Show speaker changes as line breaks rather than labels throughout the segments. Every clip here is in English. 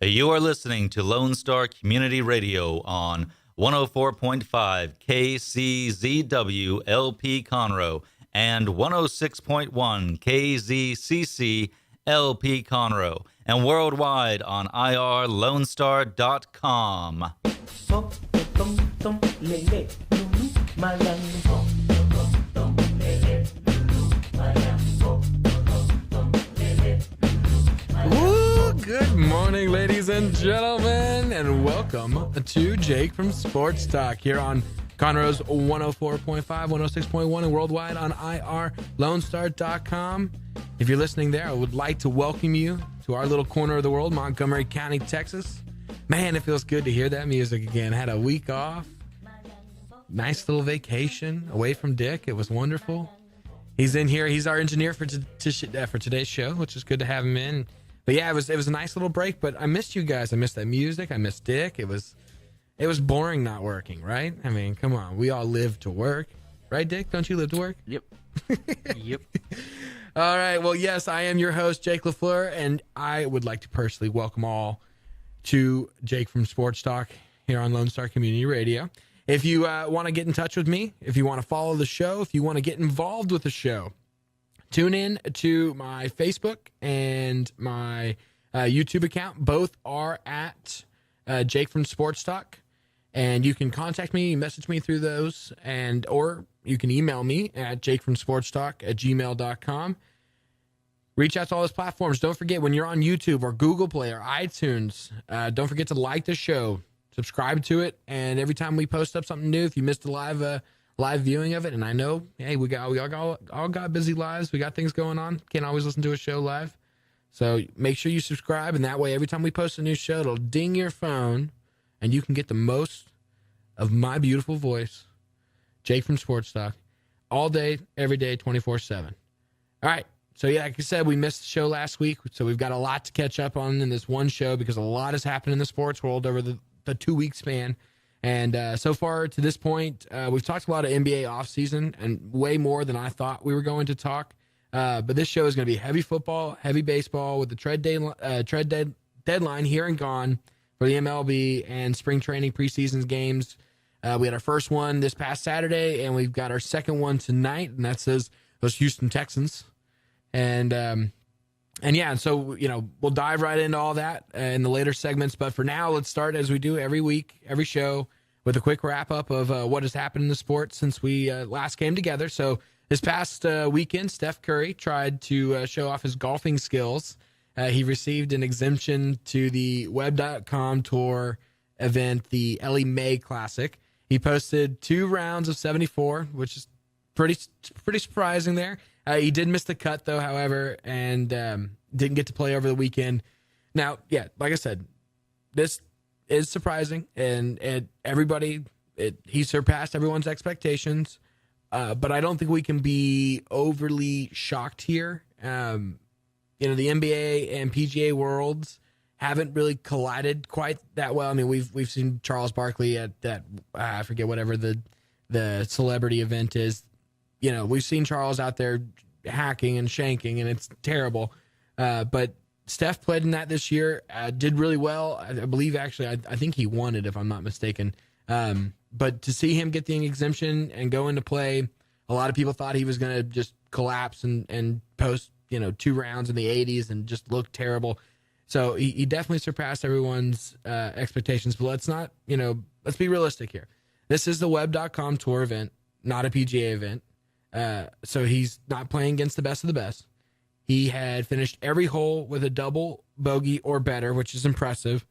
You are listening to Lone Star Community Radio on 104.5 KCZW LP Conroe and 106.1 KZCC LP Conroe, and worldwide on irlonestar.com.
Good morning, ladies and gentlemen, and welcome to Jake from Sports Talk here on Conroe's 104.5, 106.1, and worldwide on irlonestar.com. If you're listening there, I would like to welcome you to our little corner of the world, Montgomery County, Texas. Man, it feels good to hear that music again. Had a week off. Nice little vacation away from Dick. It was wonderful. He's in here. He's our engineer for today's show, which is good to have him in. But yeah, it was a nice little break, but I missed you guys. I missed that music. I missed Dick. It was boring not working, right? I mean, come on. We all live to work. Right, Dick? Don't you live to work?
Yep. Yep.
All right. Well, yes, I am your host, Jake LaFleur, and I would like to personally welcome all to Jake from Sports Talk here on Lone Star Community Radio. If you want to get in touch with me, if you want to follow the show, if you want to get involved with the show, tune in to my Facebook and my YouTube account. Both are at Jake from Sports Talk. And you can contact me, message me through those, or you can email me at jakefromsportstalk@gmail.com. Reach out to all those platforms. Don't forget, when you're on YouTube or Google Play or iTunes, don't forget to like the show, subscribe to it, and every time we post up something new, if you missed a live viewing of it, and I know, hey, we all got busy lives. We got things going on. Can't always listen to a show live. So make sure you subscribe, and that way, every time we post a new show, it'll ding your phone, and you can get the most of my beautiful voice, Jake from Sports Talk, all day, every day, 24/7. All right. So yeah, like I said, we missed the show last week, so we've got a lot to catch up on in this one show because a lot has happened in the sports world over the 2-week span. And so far to this point, we've talked a lot of NBA offseason and way more than I thought we were going to talk. But this show is going to be heavy football, heavy baseball with the trade deadline here and gone for the MLB and spring training preseason games. We had our first one this past Saturday, and we've got our second one tonight, and that says those Houston Texans. And yeah, so, we'll dive right into all that in the later segments. But for now, let's start as we do every week, every show, with a quick wrap up of what has happened in the sport since we last came together. So this past weekend, Steph Curry tried to show off his golfing skills. He received an exemption to the Web.com Tour event, the Ellie Mae Classic. He posted 2 rounds of 74, which is pretty surprising there. He did miss the cut, though, however, and didn't get to play over the weekend. Now, yeah, like I said, this is surprising, and he surpassed everyone's expectations, but I don't think we can be overly shocked here. The NBA and PGA worlds haven't really collided quite that well. I mean, we've seen Charles Barkley at that, I forget whatever the celebrity event is. We've seen Charles out there hacking and shanking, and it's terrible. But Steph played in that this year, did really well. I believe, actually, I think he won it, if I'm not mistaken. But to see him get the exemption and go into play, a lot of people thought he was going to just collapse and post, 2 rounds in the 80s and just look terrible. So he definitely surpassed everyone's expectations. But let's be realistic here. This is the Web.com Tour event, not a PGA event. So he's not playing against the best of the best. He had finished every hole with a double bogey or better, which is impressive.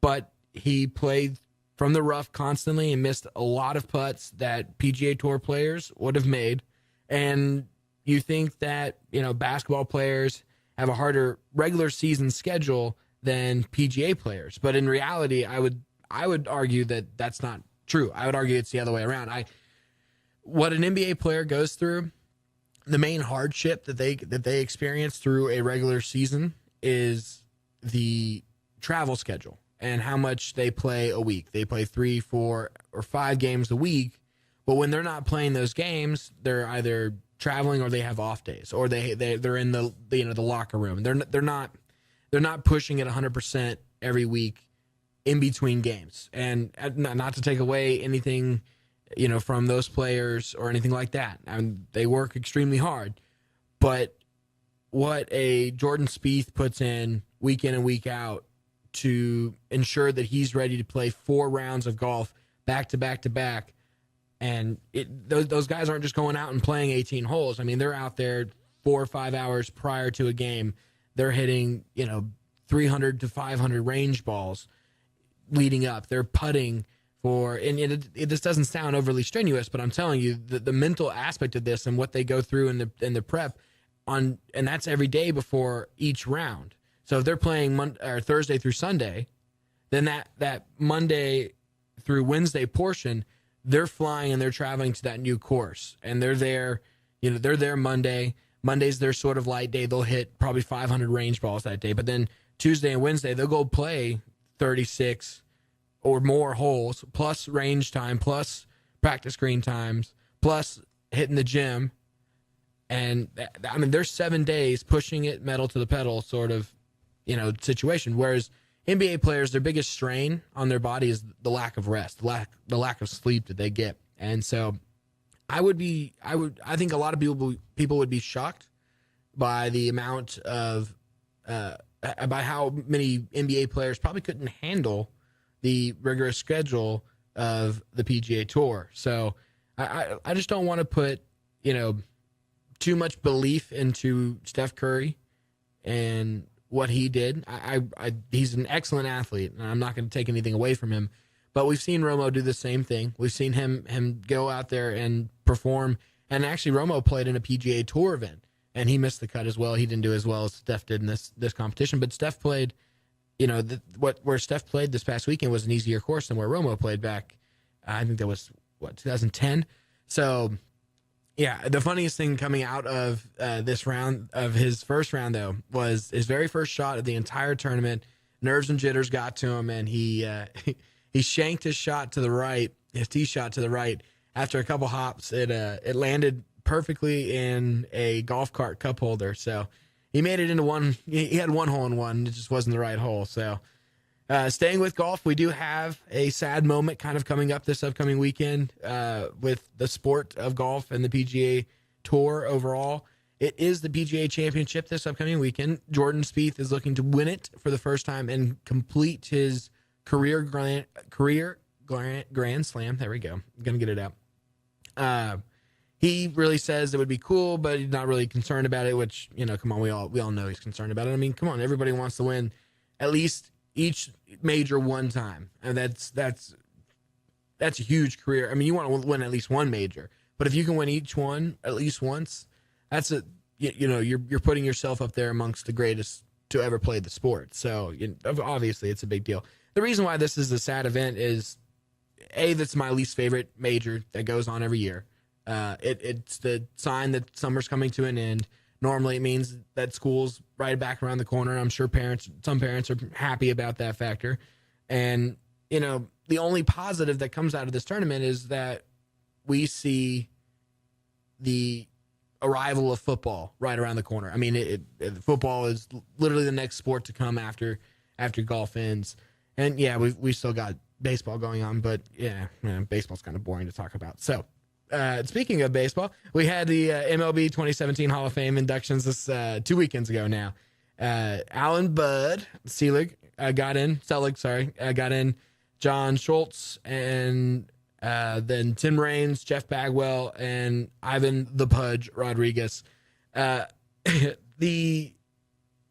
But he played from the rough constantly and missed a lot of putts that PGA Tour players would have made. And you think that, basketball players have a harder regular season schedule than PGA players. But in reality, I would argue that that's not true. I would argue it's the other way around. What an NBA player goes through, the main hardship that they experience through a regular season is the travel schedule and how much they play a week. They play 3, 4, or 5 games a week, but when they're not playing those games, they're either traveling or they have off days, or they're in the locker room. They're they're not pushing it 100% every week in between games. And not to take away anything, from those players or anything like that. I mean, they work extremely hard. But what a Jordan Spieth puts in and week out to ensure that he's ready to play 4 rounds of golf back to back to back. And those guys aren't just going out and playing 18 holes. I mean, they're out there 4 or 5 hours prior to a game. They're hitting, 300 to 500 range balls leading up. They're putting for, and it just doesn't sound overly strenuous, but I'm telling you, the mental aspect of this and what they go through in the prep and that's every day before each round. So if they're playing Thursday through Sunday, then that Monday through Wednesday portion, they're flying and they're traveling to that new course, and they're there. They're there Monday. Monday's their sort of light day. They'll hit probably 500 range balls that day, but then Tuesday and Wednesday they'll go play 36 or more holes, plus range time, plus practice green times, plus hitting the gym. And I mean, there's 7 days pushing it metal to the pedal sort of, situation. Whereas NBA players, their biggest strain on their body is the lack of rest, the lack of sleep that they get. And so I think a lot of people would be shocked by the amount of, by how many NBA players probably couldn't handle the rigorous schedule of the PGA Tour. So I just don't want to put, too much belief into Steph Curry and what he did. He's an excellent athlete, and I'm not going to take anything away from him. But we've seen Romo do the same thing. We've seen him go out there and perform. And actually, Romo played in a PGA Tour event, and he missed the cut as well. He didn't do as well as Steph did in this competition. But Steph played, where Steph played this past weekend was an easier course than where Romo played back. I think that was 2010. So. Yeah, the funniest thing coming out of this round, of his first round, though, was his very first shot of the entire tournament. Nerves and jitters got to him, and he shanked his shot to the right, his tee shot to the right. After a couple hops, it landed perfectly in a golf cart cup holder. So he made it into one. He had one hole in one. It just wasn't the right hole. So staying with golf, we do have a sad moment kind of coming up this upcoming weekend with the sport of golf and the PGA Tour overall. It is the PGA Championship this upcoming weekend. Jordan Spieth is looking to win it for the first time and complete his career Grand Slam. There we go. I'm going to get it out. He really says it would be cool, but he's not really concerned about it, which, come on, we all know he's concerned about it. I mean, come on, everybody wants to win at least each major one time, and that's a huge career. I mean, you want to win at least one major, but if you can win each one at least once, that's you're putting yourself up there amongst the greatest to ever play the sport. So obviously, it's a big deal. The reason why this is a sad event is that's my least favorite major that goes on every year. It's the sign that summer's coming to an end. Normally, it means that school's right back around the corner. I'm sure some parents are happy about that factor. And, the only positive that comes out of this tournament is that we see the arrival of football right around the corner. I mean, football is literally the next sport to come after golf ends. And, yeah, we still got baseball going on, but, baseball's kind of boring to talk about. So, speaking of baseball, we had the MLB 2017 Hall of Fame inductions this 2 weekends ago now. Alan Bud Selig got in. John Schultz, and then Tim Raines, Jeff Bagwell, and Ivan the Pudge Rodriguez. The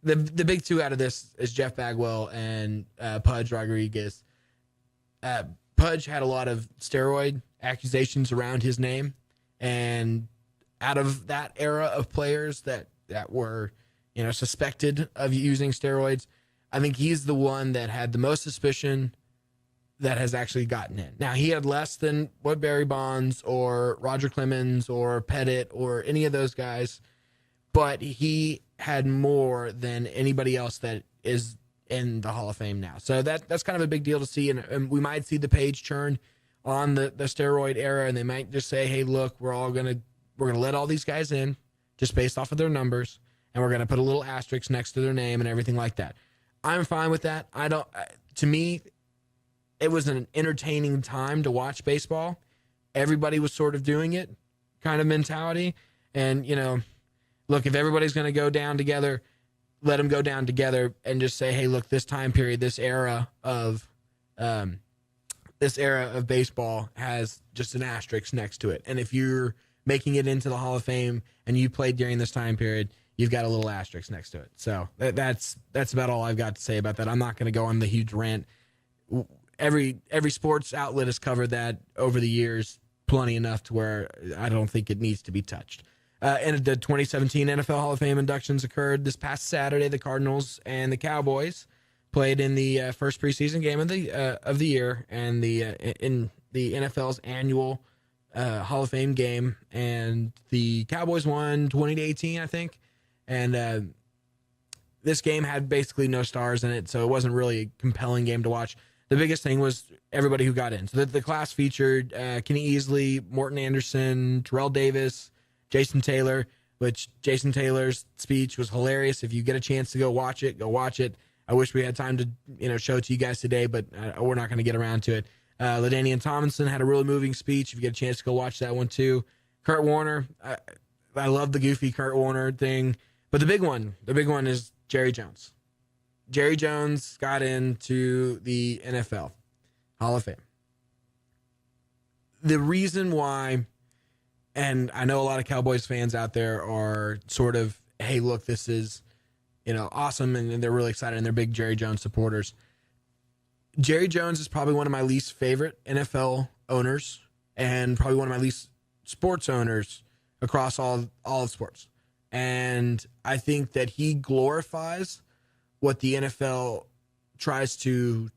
big two out of this is Jeff Bagwell and Pudge Rodriguez. Pudge had a lot of steroid accusations around his name, and out of that era of players that were suspected of using steroids, I think he's the one that had the most suspicion that has actually gotten in. Now, he had less than what Barry Bonds or Roger Clemens or Pettit or any of those guys, but he had more than anybody else that is in the Hall of Fame now. So that's kind of a big deal to see, and we might see the page turn on the steroid era, and they might just say, hey, look, we're gonna let all these guys in just based off of their numbers, and we're gonna put a little asterisk next to their name and everything like that. I'm fine with that. To me, it was an entertaining time to watch baseball. Everybody was sort of doing it kind of mentality. And, look, if everybody's going to go down together, let them go down together and just say, hey, look, this time period, this era of baseball has just an asterisk next to it. And if you're making it into the Hall of Fame and you played during this time period, you've got a little asterisk next to it. So that's about all I've got to say about that. I'm not going to go on the huge rant. Every sports outlet has covered that over the years, plenty enough to where I don't think it needs to be touched. And the 2017 NFL Hall of Fame inductions occurred this past Saturday. The Cardinals and the Cowboys played in the first preseason game of the year, and in the NFL's annual Hall of Fame game. And the Cowboys won 20-18, I think. And this game had basically no stars in it, so it wasn't really a compelling game to watch. The biggest thing was everybody who got in. So the class featured Kenny Easley, Morton Anderson, Terrell Davis, Jason Taylor, which Jason Taylor's speech was hilarious. If you get a chance to go watch it, go watch it. I wish we had time to show it to you guys today, but we're not going to get around to it. LaDainian Tomlinson had a really moving speech. If you get a chance to go watch that one too. Kurt Warner, I love the goofy Kurt Warner thing, but the big one is Jerry Jones. Jerry Jones got into the NFL Hall of Fame. The reason why, and I know a lot of Cowboys fans out there are sort of, hey, look, this is, awesome, and they're really excited, and they're big Jerry Jones supporters. Jerry Jones is probably one of my least favorite NFL owners, and probably one of my least sports owners across all of sports. And I think that he glorifies what the NFL tries to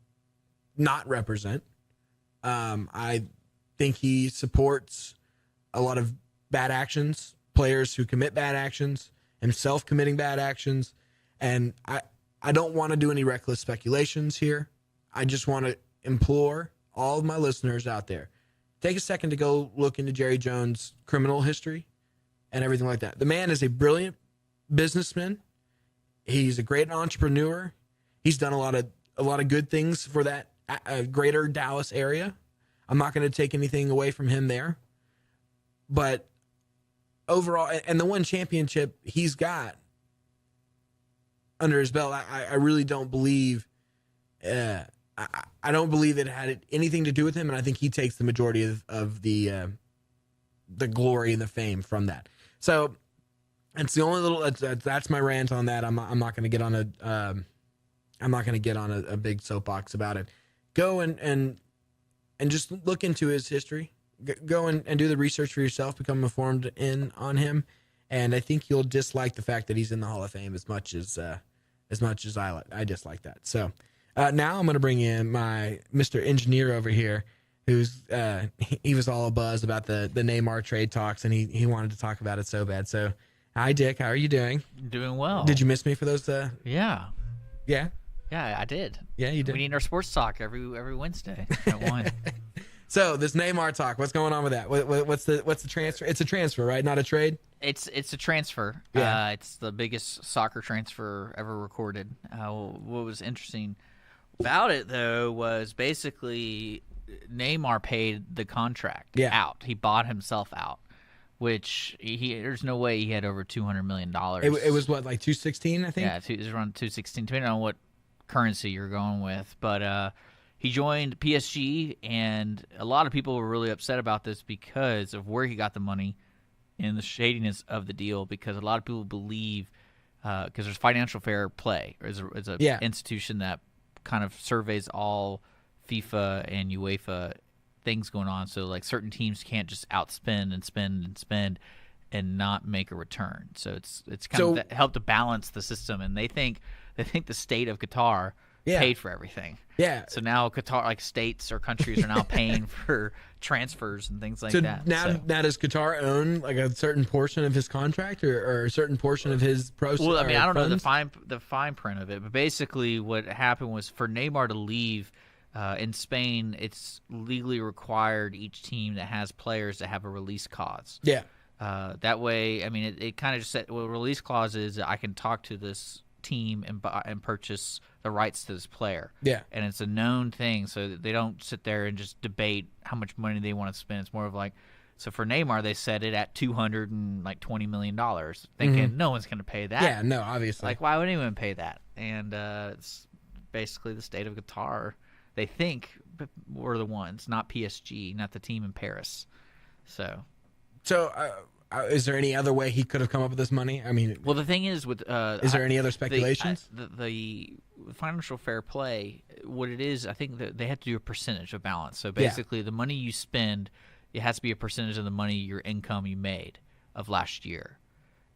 not represent. I think he supports a lot of bad actions, players who commit bad actions, himself committing bad actions. And I don't want to do any reckless speculations here. I just want to implore all of my listeners out there, take a second to go look into Jerry Jones' criminal history and everything like that. The man is a brilliant businessman. He's a great entrepreneur. He's done a lot of good things for that greater Dallas area. I'm not going to take anything away from him there. But overall, and the one championship he's got under his belt, I really don't believe I don't believe it had anything to do with him, and I think he takes the majority of the glory and the fame from that. So it's the only little that's my rant on that. I'm not going to get on a big soapbox about it. Go and just look into his history. Go and do the research for yourself. Become informed on him, and I think you'll dislike the fact that he's in the Hall of Fame as much as I dislike that. So now I'm going to bring in my Mr. Engineer over here, who's he was all abuzz about the Neymar trade talks, and he wanted to talk about it so bad. So. Hi, Dick. How are you doing?
Doing well.
Did you miss me for those?
Yeah.
Yeah?
Yeah, I did.
Yeah, you did.
We need our sports talk every Wednesday at 1.
So this Neymar talk, what's going on with that? What's the transfer? It's a transfer, right? Not a trade?
It's a transfer.
Yeah.
It's the biggest soccer transfer ever recorded. What was interesting about it, though, was basically Neymar paid the contract out. He bought himself out. Which there's no way he had over $200 million.
It was what, like 216, I think?
Yeah, it was around 216, depending on what currency you're going with. But he joined PSG, and a lot of people were really upset about this because of where he got the money and the shadiness of the deal. Because a lot of people believe, because there's financial fair play, as an institution that kind of surveys all FIFA and UEFA things going on, so like certain teams can't just outspend and spend and spend and not make a return. So it's kind of helped to balance the system, and they think the state of Qatar paid for everything.
Yeah.
So now Qatar, like states or countries, are now paying for transfers and things like that.
Now does Qatar own like a certain portion of his contract or a certain portion of his proceeds?
Well, I mean, I don't know the fine print of it, but basically what happened was for Neymar to leave. In Spain, it's legally required each team that has players to have a release clause.
Yeah.
That way, I mean, it kind of just said, well, release clause is I can talk to this team and buy and purchase the rights to this player.
Yeah.
And it's a known thing, so that they don't sit there and just debate how much money they want to spend. It's more of like, so for Neymar, they set it at $220 million, thinking no one's going to pay that.
Yeah, no, obviously.
Like, why would anyone pay that? And it's basically the state of Qatar. They think we're the ones, not PSG, not the team in Paris. So
is there any other way he could have come up with this money? I mean,
well, the thing is with
is there any other speculations?
The financial fair play, what it is, I think that they have to do a percentage of balance. So basically, the money you spend, it has to be a percentage of the money, your income you made of last year.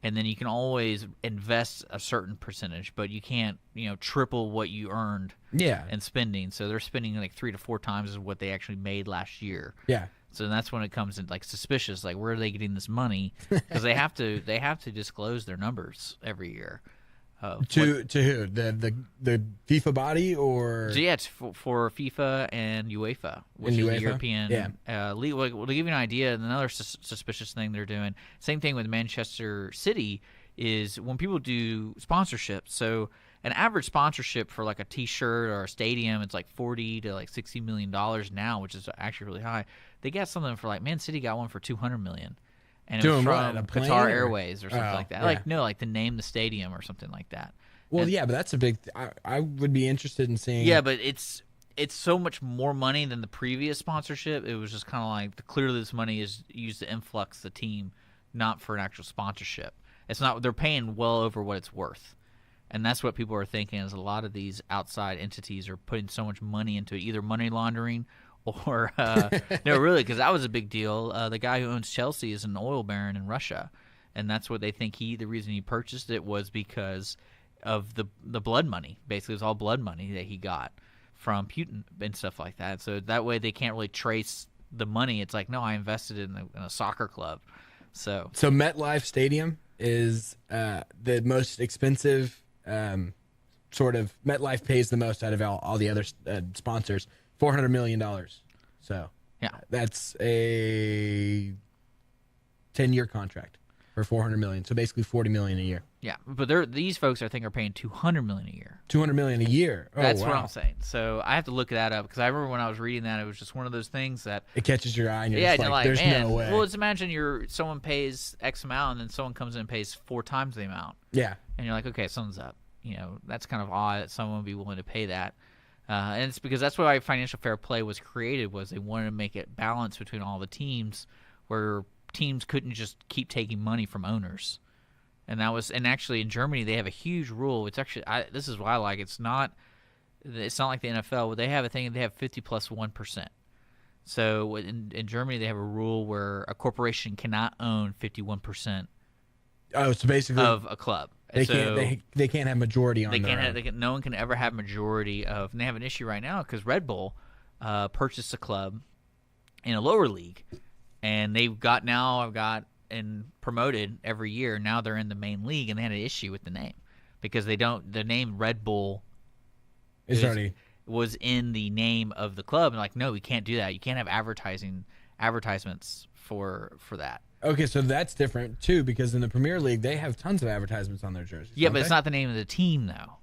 And then you can always invest a certain percentage, but you can't, triple what you earned in spending. So they're spending like 3 to 4 times what they actually made last year.
Yeah.
So that's when it comes in like suspicious, like where are they getting this money? Because they have to disclose their numbers every year.
To who? The FIFA body or?
So yeah, it's for FIFA and UEFA, which is the European league. Well, to give you an idea, another suspicious thing they're doing, same thing with Manchester City, is when people do sponsorships. So an average sponsorship for like a T-shirt or a stadium, it's like $40 to like $60 million now, which is actually really high. They got something for like Man City got one for $200 million. And it was from Qatar Airways or something like that.
Yeah.
Like to name the stadium or something like that.
Well, but that's a big. I would be interested in seeing.
Yeah, but it's so much more money than the previous sponsorship. It was just kind of like clearly this money is used to influx the team, not for an actual sponsorship. It's not. They're paying well over what it's worth, and that's what people are thinking. Is a lot of these outside entities are putting so much money into it, either money laundering. Or no, really, because that was a big deal. The guy who owns Chelsea is an oil baron in Russia, and that's what they think the reason he purchased it was because of the blood money. Basically, it was all blood money that he got from Putin and stuff like that. So that way they can't really trace the money. It's like, no, I invested in a soccer club. So
MetLife Stadium is the most expensive. Sort of MetLife pays the most out of all the other sponsors. $400 million. So
yeah,
that's a 10-year contract for $400 million. So basically $40 million a year.
Yeah, but these folks I think are paying $200 million a year.
$200 million a year. Oh,
that's
wow.
what I'm saying. So I have to look that up because I remember when I was reading that, it was just one of those things that
it catches your eye and you're
just
like, there's
man,
no way.
Well, let's imagine someone pays X amount and then someone comes in and pays 4 times the amount.
Yeah,
and you're like, okay, something's up. That's kind of odd that someone would be willing to pay that. And it's because that's why financial fair play was created, was they wanted to make it balanced between all the teams, where teams couldn't just keep taking money from owners. And actually in Germany they have a huge rule. It's actually this is why I like it. It's not like the NFL. They have a thing. They have 50 plus 1%. So in Germany they have a rule where a corporation cannot own 51%.
Oh, so basically
of a club.
They can't have majority on
no one can ever have majority of. And they have an issue right now because Red Bull purchased a club in a lower league, and I've got and promoted every year. Now they're in the main league, and they had an issue with the name because the name Red Bull was in the name of the club, and like, no, we can't do that. You can't have advertisements for that.
Okay, so that's different too, because in the Premier League they have tons of advertisements on their jerseys.
Yeah, but it's not the name of the team though.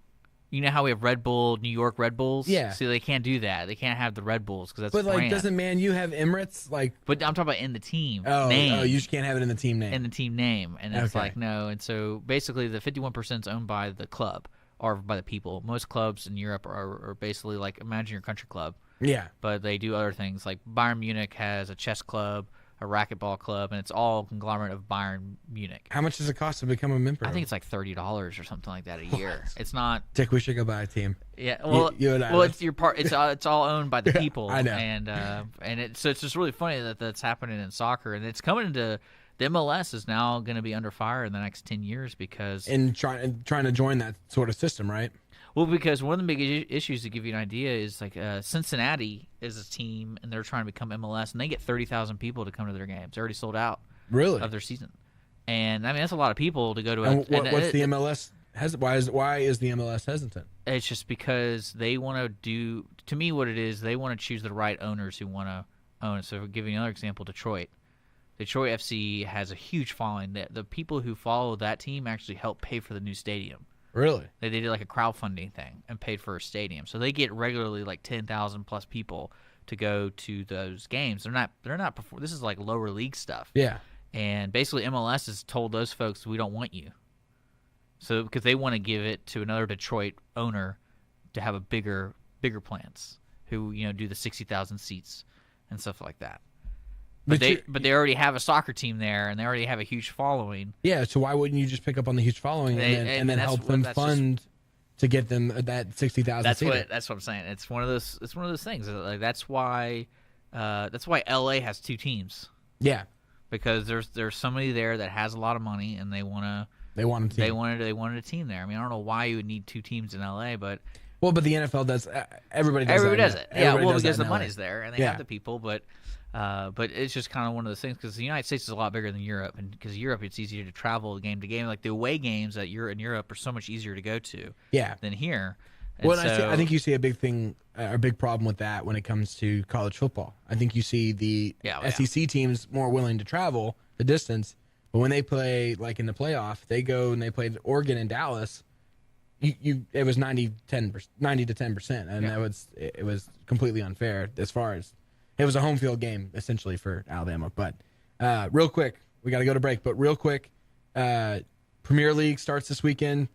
You know how we have Red Bull, New York Red Bulls?
Yeah.
So they can't do that. They can't have the Red Bulls because that's.
But like,
brand.
doesn't Man U have Emirates? Like,
but I'm talking about in the team
name.
name.
Oh, you just can't have it in the team name.
In the team name, and it's
Okay.
like no. And so basically, the 51% is owned by the club or by the people. Most clubs in Europe are basically like, imagine your country club.
Yeah.
But they do other things like Bayern Munich has a chess club, a racquetball club, and it's all a conglomerate of Bayern Munich.
How much does it cost to become a member?
I think it's like $30 or something like that a year. It's not.
Dick, we should go buy a team.
Yeah, well,
you and I.
Well, it's your part. It's all owned by the people.
I know.
And so it's just really funny that that's happening in soccer, and it's coming into the MLS is now going to be under fire in the next 10 years because
trying to join that sort of system, right?
Well, because one of the big issues, to give you an idea, is like Cincinnati is a team, and they're trying to become MLS, and they get 30,000 people to come to their games. They're already sold out.
Really?
Of their season. And I mean, that's a lot of people to go to.
What's the MLS? Why is the MLS hesitant?
It's just because they want to do. To me, what it is, they want to choose the right owners who want to own it. So, to give you another example, Detroit FC has a huge following. The people who follow that team actually help pay for the new stadium.
Really?
They did like a crowdfunding thing and paid for a stadium. So they get regularly like 10,000 plus people to go to those games. This is like lower league stuff.
Yeah.
And basically MLS has told those folks, we don't want you. So because they want to give it to another Detroit owner to have a bigger plans who, do the 60,000 seats and stuff like that. But they already have a soccer team there, and they already have a huge following.
Yeah, so why wouldn't you just pick up on the huge following and then help them fund to get them that 60,000 seater?
That's what I'm saying. It's one of those things. Like that's why LA has two teams.
Yeah,
because there's somebody there that has a lot of money, and they wanted a team there. I mean, I don't know why you would need two teams in LA, but
but the NFL does. Everybody
does
it.
Yeah,
Everybody does
because
that
the
in
money's there and they
Yeah.
have the people, but it's just kind of one of those things because the United States is a lot bigger than Europe, and because Europe it's easier to travel game to game. Like the away games that you're in Europe are so much easier to go to.
Yeah.
Than here. And
Well, I think you see a big thing, a big problem with that when it comes to college football. I think you see the SEC teams more willing to travel the distance, but when they play like in the playoff, they go and they played Oregon and Dallas. It was 90 to 10%, and it was completely unfair as far as it was a home field game essentially for Alabama. But real quick, we got to go to break. But real quick, Premier League starts this weekend.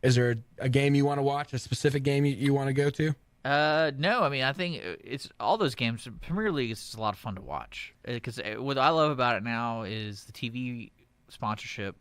Is there a game you want to watch? A specific game you want to go to?
No, I mean I think it's all those games. Premier League is just a lot of fun to watch because what I love about it now is the TV sponsorship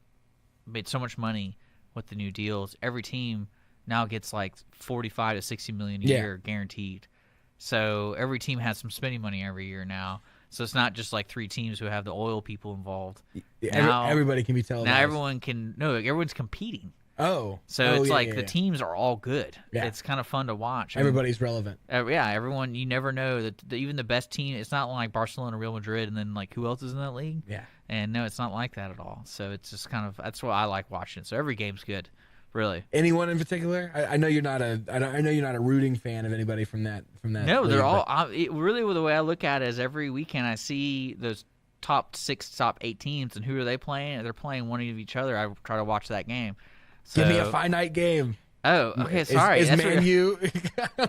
made so much money with the new deals. Every team now gets like 45 to 60 million a year guaranteed. So every team has some spending money every year now. So it's not just like three teams who have the oil people involved.
Everybody can be televised.
Now everyone's competing.
Oh.
So it's the teams are all good.
Yeah.
It's kind of fun to watch.
Everybody's relevant.
Everyone, you never know that even the best team, it's not like Barcelona, Real Madrid, and then like who else is in that league?
Yeah.
And no, it's not like that at all. So it's just that's what I like watching. So every game's good, really.
Anyone in particular? I know you're not a rooting fan of anybody from that.
No,
league,
they're all really. The way I look at it is every weekend I see those top 6, top 8 teams, and who are they playing? They're playing one of each other. I try to watch that game. So,
give me a finite game.
Oh, okay. Sorry.
Is Man U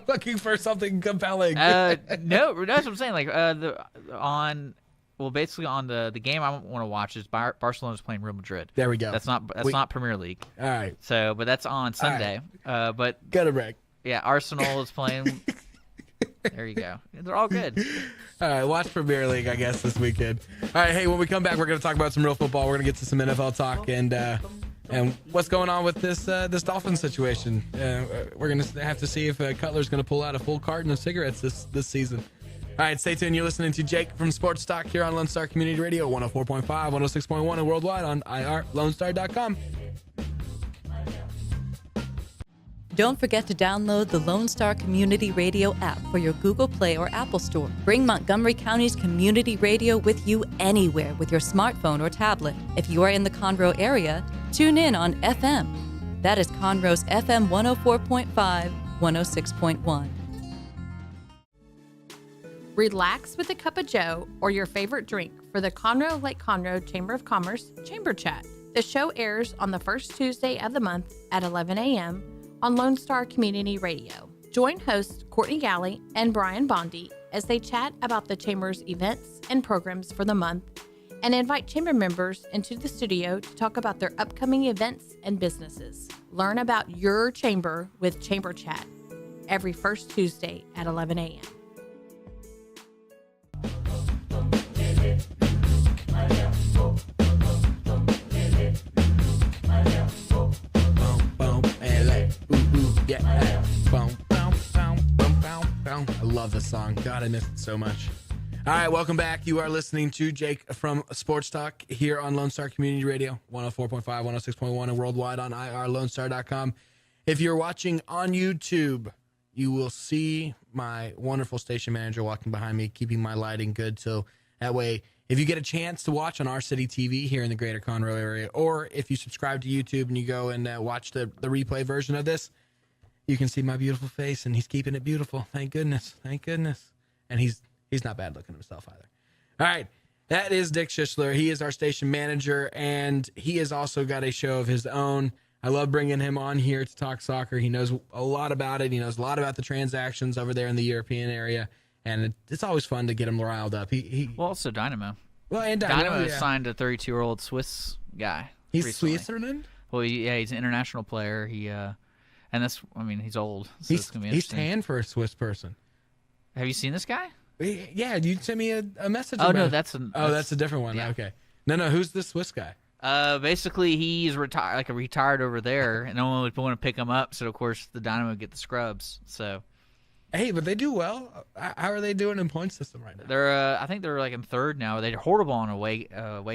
looking for something compelling?
No, that's what I'm saying. Like basically on the game I want to watch is Barcelona's playing Real Madrid.
There we go.
That's not Premier League.
All right.
So, but that's on Sunday. But
get a break.
Yeah, Arsenal is playing. There you go. They're all good.
All right, watch Premier League, I guess, this weekend. All right, hey, when we come back, we're going to talk about some real football. We're going to get to some NFL talk and what's going on with this Dolphins situation. We're going to have to see if Cutler's going to pull out a full carton of cigarettes this season. All right, stay tuned. You're listening to Jake from Sports Talk here on Lone Star Community Radio, 104.5, 106.1, and worldwide on irlonestar.com.
Don't forget to download the Lone Star Community Radio app for your Google Play or Apple Store. Bring Montgomery County's community radio with you anywhere with your smartphone or tablet. If you are in the Conroe area, tune in on FM. That is Conroe's FM 104.5, 106.1.
Relax with a cup of joe or your favorite drink for the Conroe Lake Conroe Chamber of Commerce Chamber Chat. The show airs on the first Tuesday of the month at 11 a.m. on Lone Star Community Radio. Join hosts Courtney Galley and Brian Bondi as they chat about the Chamber's events and programs for the month and invite Chamber members into the studio to talk about their upcoming events and businesses. Learn about your Chamber with Chamber Chat every first Tuesday at 11 a.m.
Yeah. I love this song. God, I miss it so much. All right, welcome back. You are listening to Jake from Sports Talk here on Lone Star Community Radio, 104.5, 106.1, and worldwide on irlonestar.com. If you're watching on YouTube, you will see my wonderful station manager walking behind me, keeping my lighting good. So that way, if you get a chance to watch on our city TV here in the greater Conroe area, or if you subscribe to YouTube and you go and watch the replay version of this, you can see my beautiful face, and he's keeping it beautiful. Thank goodness. Thank goodness. And he's not bad looking himself either. All right. That is Dick Schischler. He is our station manager, and he has also got a show of his own I love bringing him on here to talk soccer. He knows a lot about it. He knows a lot about the transactions over there in the European area, and it's always fun to get him riled up.
Well, also Dynamo.
Well, and Dynamo yeah.
signed a 32-year-old Swiss guy.
He's
recently.
Switzerland.
Well, he's an international player. And that's, I mean, he's old. So it's gonna be
he's
interesting.
tan for a Swiss person.
Have you seen this guy?
Yeah, you sent me a message.
Oh
about
no,
it.
that's
a different one.
yeah.
Okay. No, who's this Swiss guy?
Basically, he's retired over there, and no one would want to pick him up. So of course, the Dynamo get the scrubs. So
Hey, but they do well. How are they doing in point system right now?
they're, I think they're like in third now. They're horrible on away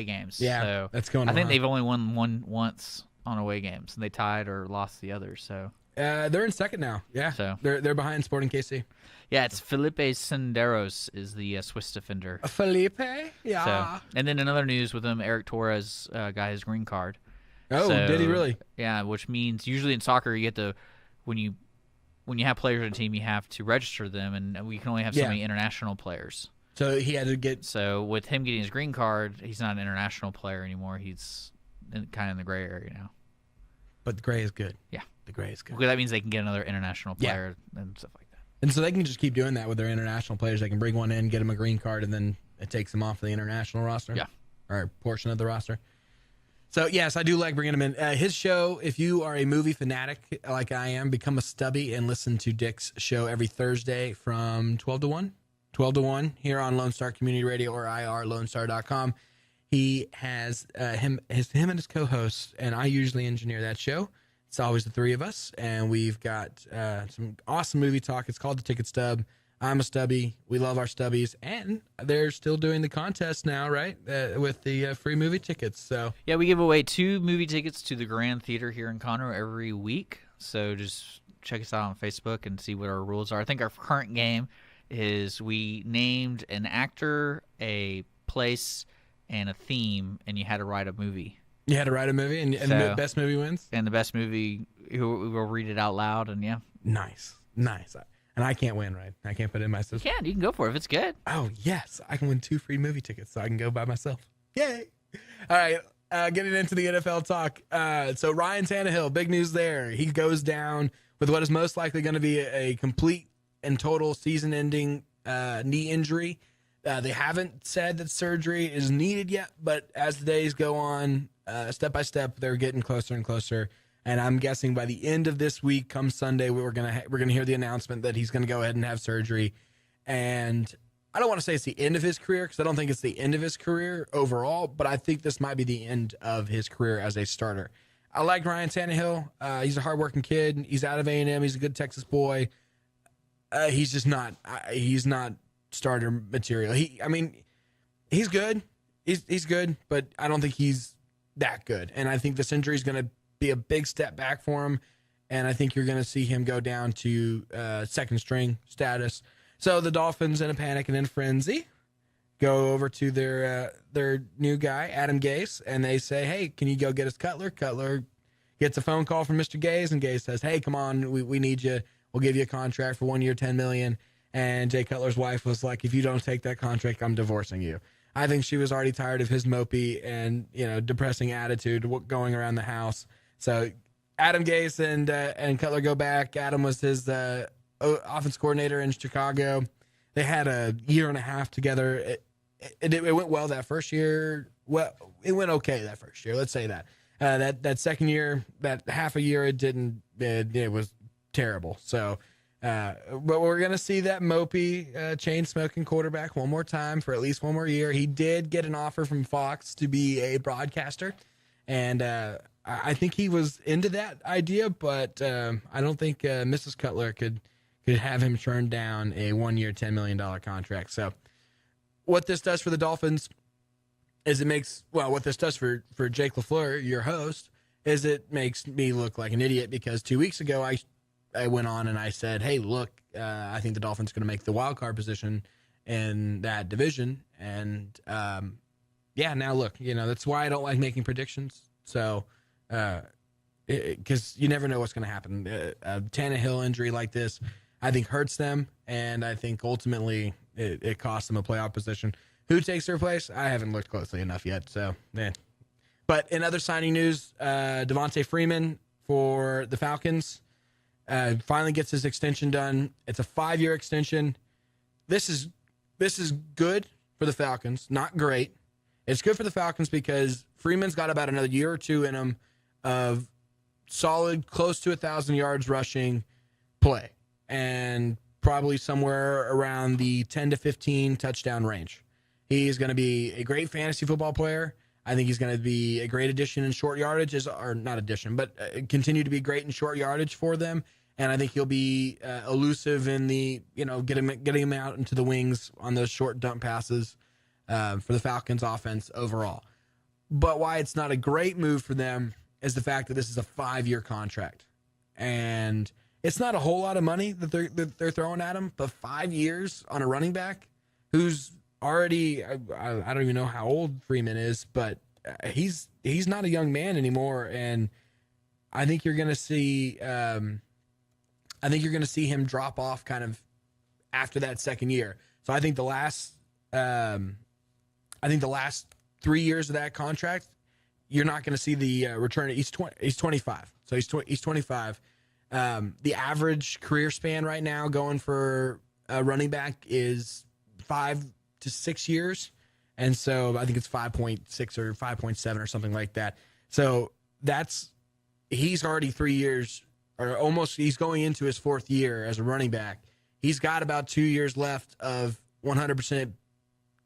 games.
Yeah,
so
that's going
I think
wrong.
they've only won one once on away games, and they tied or lost the other. So
They're in second now. Yeah,
So-
they're behind Sporting KC.
yeah, it's Felipe Senderos is the Swiss defender.
Felipe, yeah.
So, and then in other news with him, Eric Torres got his green card.
Oh,
So,
did he really?
Yeah, which means usually in soccer you get to when you have players on a team, you have to register them, and we can only have so
Yeah.
many international players.
So he had to get.
So with him getting his green card, he's not an international player anymore. He's kind of in the gray area now.
But the gray is good.
Yeah.
The gray is good.
Because that means they can get another international
Yeah.
player and stuff like that.
And so they can just keep doing that with their international players. They can bring one in, get them a green card, and then it takes them off the international roster.
Yeah.
Or a portion of the roster. So, yes, I do like bringing him in. His show, if you are a movie fanatic like I am, become a stubby and listen to Dick's show every Thursday from 12 to 1. 12 to 1 here on Lone Star Community Radio or irlonestar.com. He has him and his co-hosts, and I usually engineer that show. It's always the three of us, and we've got some awesome movie talk. It's called The Ticket Stub. I'm a stubby. We love our stubbies, and they're still doing the contest now, right? With the free movie tickets. So
Yeah, we give away 2 movie tickets to the Grand Theater here in Conroe every week. So just check us out on Facebook and see what our rules are. I think our current game is we named an actor, a place, and a theme, and you had to write a movie.
you had to write a movie, and
So-
the best movie wins.
And the best movie, we will read it out loud, and yeah.
Nice. And I can't win, right? I can't put it in my system.
You can go for it if it's good.
Oh, yes. I can win 2 free movie tickets so I can go by myself. Yay. All right. Getting into the NFL talk. So Ryan Tannehill, big news there. He goes down with what is most likely going to be a complete and total season-ending knee injury. They haven't said that surgery is needed yet, but as the days go on, step by step, they're getting closer and closer. And I'm guessing by the end of this week, come Sunday, we're gonna hear the announcement that he's gonna go ahead and have surgery. And I don't want to say it's the end of his career because I don't think it's the end of his career overall, but I think this might be the end of his career as a starter. I like Ryan Tannehill. He's a hardworking kid. He's out of A&M. He's a good Texas boy. He's just not. He's not starter material. He's good. He's good, but I don't think he's that good. And I think this injury is going to be a big step back for him. And I think you're going to see him go down to second string status. So the Dolphins, in a panic and in frenzy, go over to their new guy, Adam Gase, and they say, hey, can you go get us Cutler? Cutler gets a phone call from Mr. Gase, and Gase says, hey, come on, we need you. We'll give you a contract for 1 year, $10 million. And Jay Cutler's wife was like, if you don't take that contract, I'm divorcing you. I think she was already tired of his mopey and, depressing attitude going around the house. So Adam Gase and Cutler go back. Adam was his offense coordinator in Chicago. They had a year and a half together. It went well that first year. Well, it went okay that first year. Let's say that. That second year, that half a year, it didn't. It was terrible. So, but we're gonna see that mopey, chain smoking quarterback one more time for at least one more year. He did get an offer from Fox to be a broadcaster, and I think he was into that idea, but I don't think Mrs. Cutler could have him turn down a 1 year, $10 million contract. So what this does for the Dolphins is what this does for Jake LaFleur, your host, is it makes me look like an idiot because 2 weeks ago I went on and I said, hey, look, I think the Dolphins are going to make the wild card position in that division. And now look, that's why I don't like making predictions. So, because you never know what's going to happen. A Tannehill injury like this, I think hurts them, and I think ultimately it costs them a playoff position. Who takes their place? I haven't looked closely enough yet. So, But in other signing news, Devontae Freeman for the Falcons. Finally gets his extension done. It's a 5-year extension. This is good for the Falcons. Not great. It's good for the Falcons because Freeman's got about another year or two in him of solid, close to 1,000 yards rushing play, and probably somewhere around the 10 to 15 touchdown range. He's going to be a great fantasy football player. I think he's going to be a great addition in short yardage, or not addition, but continue to be great in short yardage for them. And I think he'll be elusive in the, getting him out into the wings on those short dump passes for the Falcons offense overall. But why it's not a great move for them is the fact that this is a 5-year contract. And it's not a whole lot of money that they're throwing at him, but 5 years on a running back who's already, I don't even know how old Freeman is, but he's not a young man anymore. And I think you're going to see, him drop off kind of after that second year. So I think the last 3 years of that contract, you're not going to see the return. He's 25. So he's 25. The average career span right now going for a running back is 5 to 6 years. And so I think it's 5.6 or 5.7 or something like that. So he's already 3 years, or almost, he's going into his 4th year as a running back. He's got about 2 years left of 100%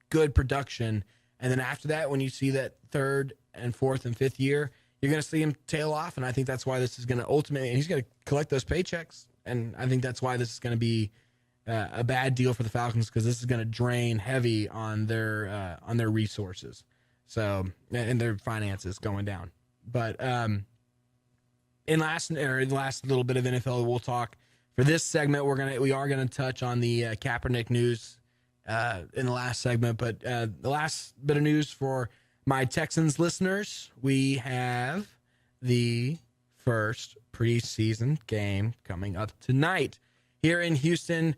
good production. And then after that, when you see that 3rd and 4th and 5th year, you're going to see him tail off. And I think that's why this is going to ultimately, and he's going to collect those paychecks. And I think that's why this is going to be a bad deal for the Falcons, because this is going to drain heavy on their resources. So, and their finances going down. But in the last little bit of NFL we'll talk, for this segment, we are gonna touch on the Kaepernick news in the last segment. But the last bit of news for my Texans listeners, we have the first preseason game coming up tonight here in Houston.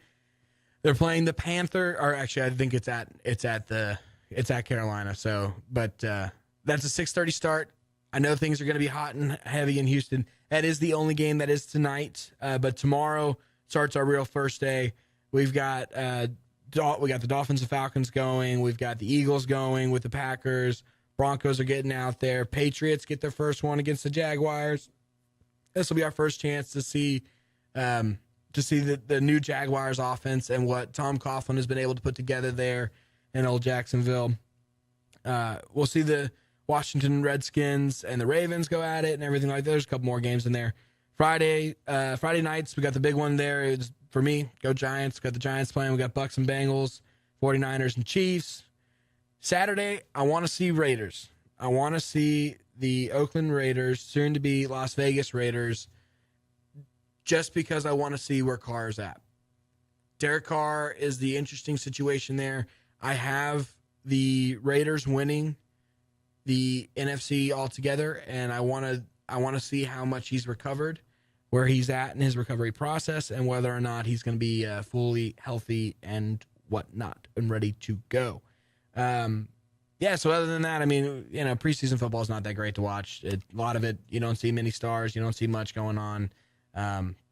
They're playing the Panther, or actually, I think it's at Carolina. So, but that's a 6:30 start. I know things are going to be hot and heavy in Houston. That is the only game that is tonight. But tomorrow starts our real first day. We've got the Dolphins and Falcons going. We've got the Eagles going with the Packers. Broncos are getting out there. Patriots get their first one against the Jaguars. This will be our first chance to see the new Jaguars offense and what Tom Coughlin has been able to put together there in old Jacksonville. We'll see the Washington Redskins and the Ravens go at it and everything like that. There's a couple more games in there. Friday nights, we got the big one there. It's, for me, go Giants. Got the Giants playing. We got Bucks and Bengals, 49ers and Chiefs. Saturday, I want to see Raiders. I want to see the Oakland Raiders, soon to be Las Vegas Raiders, just because I want to see where Carr's at. Derek Carr is the interesting situation there. I have the Raiders winning the NFC altogether, and I want to see how much he's recovered, where he's at in his recovery process, and whether or not he's going to be fully healthy and whatnot and ready to go. So other than that, I mean, preseason football is not that great to watch. A lot of it, you don't see many stars, you don't see much going on.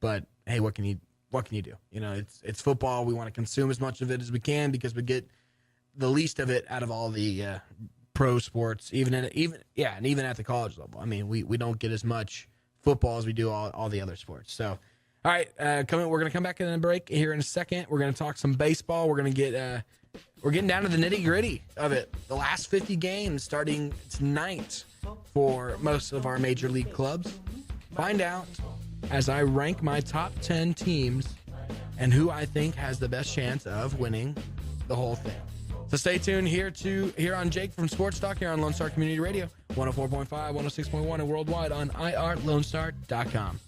But hey, what can you do? It's football. We want to consume as much of it as we can because we get the least of it out of all the pro sports, even at the college level. I mean, we don't get as much football as we do all the other sports. So, all right, we're going to come back in a break here in a second. We're going to talk some baseball. We're going to get we're getting down to the nitty gritty of it. The last 50 games starting tonight for most of our major league clubs. Find out as I rank my top 10 teams and who I think has the best chance of winning the whole thing. So stay tuned here on Jake from Sports Talk here on Lone Star Community Radio, 104.5, 106.1, and worldwide on irlonestar.com.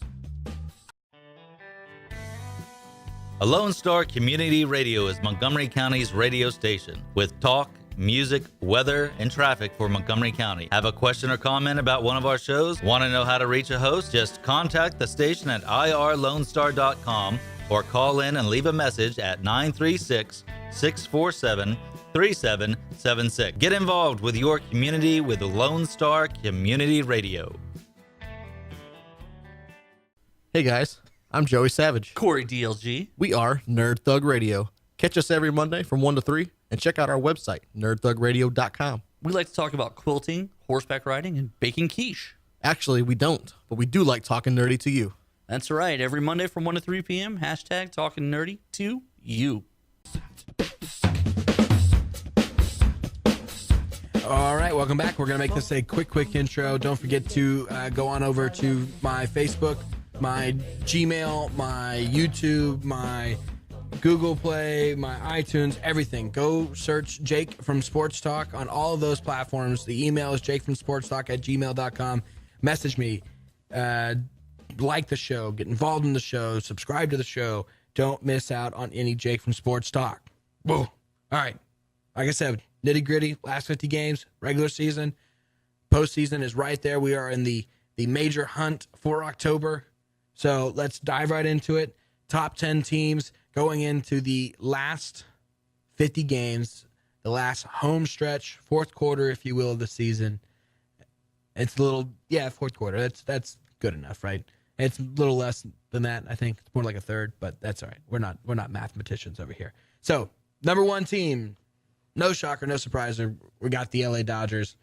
A Lone Star Community Radio is Montgomery County's radio station with talk, music, weather, and traffic for Montgomery County. Have a question or comment about one of our shows? Want to know how to reach a host? Just contact the station at irlonestar.com or call in and leave a message at 936-647-3776. Get involved with your community with Lone Star Community Radio.
Hey guys, I'm Joey Savage.
Corey DLG.
We are Nerd Thug Radio. Catch us every Monday from 1 to 3 and check out our website, nerdthugradio.com.
We like to talk about quilting, horseback riding, and baking quiche.
Actually, we don't, but we do like talking nerdy to you.
That's right. Every Monday from 1 to 3 p.m., hashtag talking nerdy to you.
All right, welcome back. We're going to make this a quick intro. Don't forget to go on over to my Facebook, my Gmail, my YouTube, my Google Play, my iTunes, everything. Go search Jake from Sports Talk on all of those platforms. The email is jakefromsportstalk@gmail.com. Message me. Like the show. Get involved in the show. Subscribe to the show. Don't miss out on any Jake from Sports Talk. Whoa. All right. Like I said, nitty gritty, last 50 games, regular season, postseason is right there. We are in the major hunt for October. So let's dive right into it. Top 10 teams going into the last 50 games, the last home stretch, fourth quarter, if you will, of the season. It's a little, fourth quarter. That's good enough, right? It's a little less than that, I think. It's more like a third, but that's all right. We're not mathematicians over here. So, number one team, no shocker, no surprise. We got the LA Dodgers.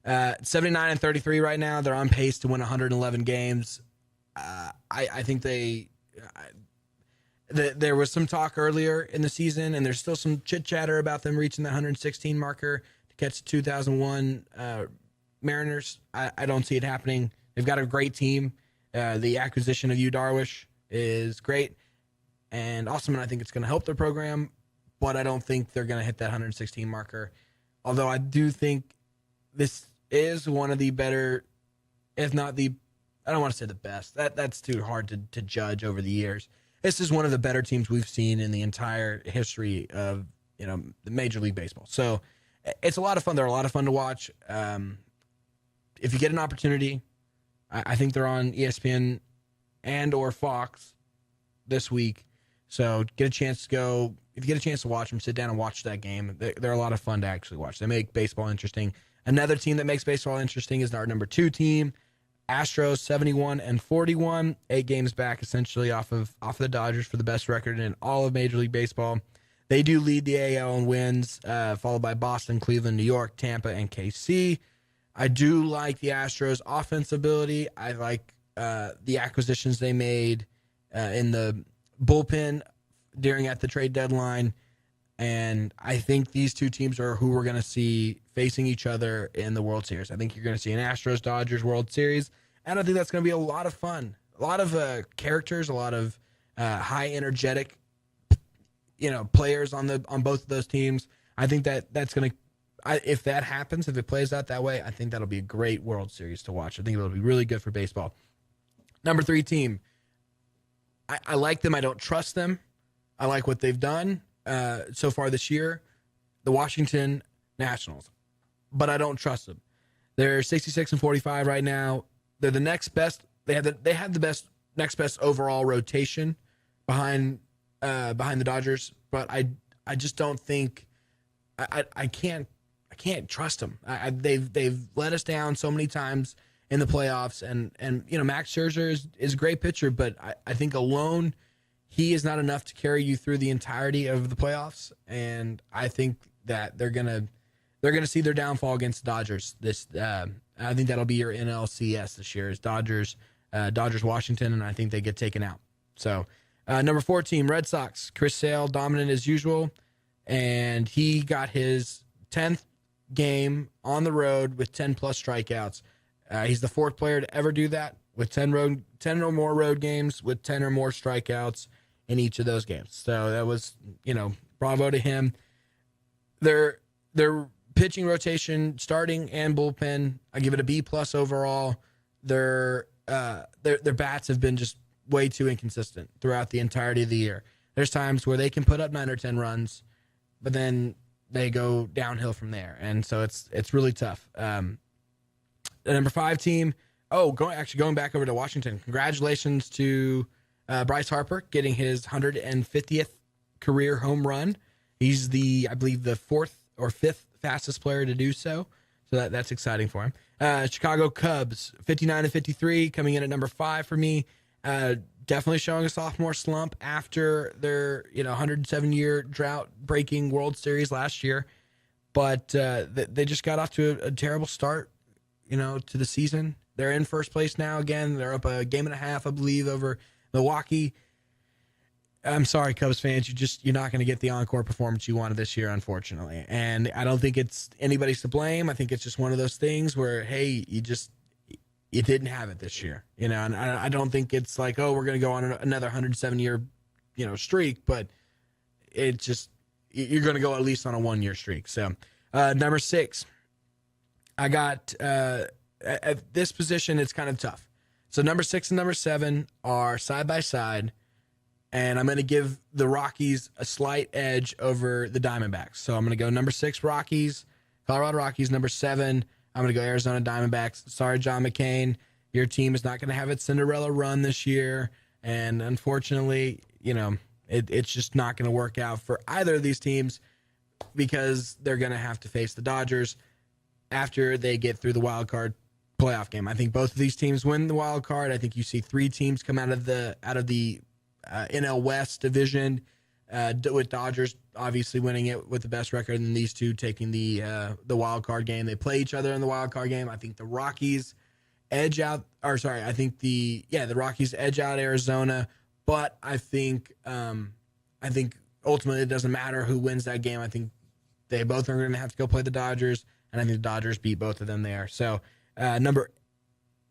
79-33 right now. They're on pace to win 111 games. I think there was some talk earlier in the season, and there's still some chit chatter about them reaching the 116 marker to catch the 2001 Mariners. I don't see it happening. They've got a great team. The acquisition of Yu Darvish is great and awesome, and I think it's going to help their program, but I don't think they're going to hit that 116 marker. Although I do think this is one of the better, if not the, I don't want to say the best. That's too hard to judge over the years. This is one of the better teams we've seen in the entire history of the Major League Baseball. So it's a lot of fun. They're a lot of fun to watch. If you get an opportunity, I think they're on ESPN and or Fox this week. So get a chance to go. If you get a chance to watch them, sit down and watch that game. They're a lot of fun to actually watch. They make baseball interesting. Another team that makes baseball interesting is our number 2 team, Astros, 71-41, 8 games back essentially off of the Dodgers for the best record in all of Major League Baseball. They do lead the AL in wins, followed by Boston, Cleveland, New York, Tampa, and KC. I do like the Astros' offensive ability. I like the acquisitions they made in the bullpen at the trade deadline. And I think these two teams are who we're going to see facing each other in the World Series. I think you're going to see an Astros-Dodgers World Series. And I think that's going to be a lot of fun. A lot of characters, a lot of high energetic, players on both of those teams. I think that's going to, if that happens, if it plays out that way, I think that'll be a great World Series to watch. I think it'll be really good for baseball. Number 3 team. I like them. I don't trust them. I like what they've done so far this year. The Washington Nationals. But I don't trust them. They're 66-45 right now. They're the next best. They have the next best overall rotation behind the Dodgers. But I just don't think I can't trust them. They've let us down so many times in the playoffs, and Max Scherzer is a great pitcher, but I think alone he is not enough to carry you through the entirety of the playoffs. And I think that they're gonna see their downfall against the Dodgers. I think that'll be your NLCS this year is Dodgers Washington, and I think they get taken out. So number 4 team, Red Sox. Chris Sale dominant as usual, and he got his 10th game on the road with 10 plus strikeouts. He's the 4th player to ever do that with 10 or more road games with 10 or more strikeouts in each of those games. So that was, bravo to him. Their pitching rotation, starting and bullpen, I give it a B+ overall. Their bats have been just way too inconsistent throughout the entirety of the year. There's times where they can put up 9 or 10 runs, but then they go downhill from there, and so it's really tough. The number 5 team. Going back over to Washington. Congratulations to Bryce Harper getting his 150th career home run. He's I believe the 4th or 5th fastest player to do so. So that's exciting for him. Chicago Cubs, 59-53, coming in at number 5 for me. definitely showing a sophomore slump after their 107-year drought-breaking World Series last year. But they just got off to a terrible start, to the season. They're in first place now again. They're up a game and a half, I believe, over Milwaukee. I'm sorry, Cubs fans. You're not going to get the encore performance you wanted this year, unfortunately. And I don't think it's anybody's to blame. I think it's just one of those things where, hey, you didn't have it this year, and I don't think it's like, oh, we're going to go on another 107-year, streak, but it just, you're going to go at least on a 1-year streak. So, number 6, I got, at this position, it's kind of tough. So number 6 and number 7 are side by side, and I'm going to give the Rockies a slight edge over the Diamondbacks. So I'm going to go number 6 Rockies, Colorado Rockies. Number 7, I'm going to go Arizona Diamondbacks. Sorry, John McCain, your team is not going to have its Cinderella run this year, and unfortunately, it's just not going to work out for either of these teams because they're going to have to face the Dodgers after they get through the wild card playoff game. I think both of these teams win the wild card. I think you see 3 teams come out of the NL West division, with Dodgers obviously winning it with the best record, and these two taking the wild card game. They play each other in the wild card game. I think the Rockies edge out, the Rockies edge out Arizona, but I think ultimately it doesn't matter who wins that game. I think they both are going to have to go play the Dodgers, and I think the Dodgers beat both of them there. So number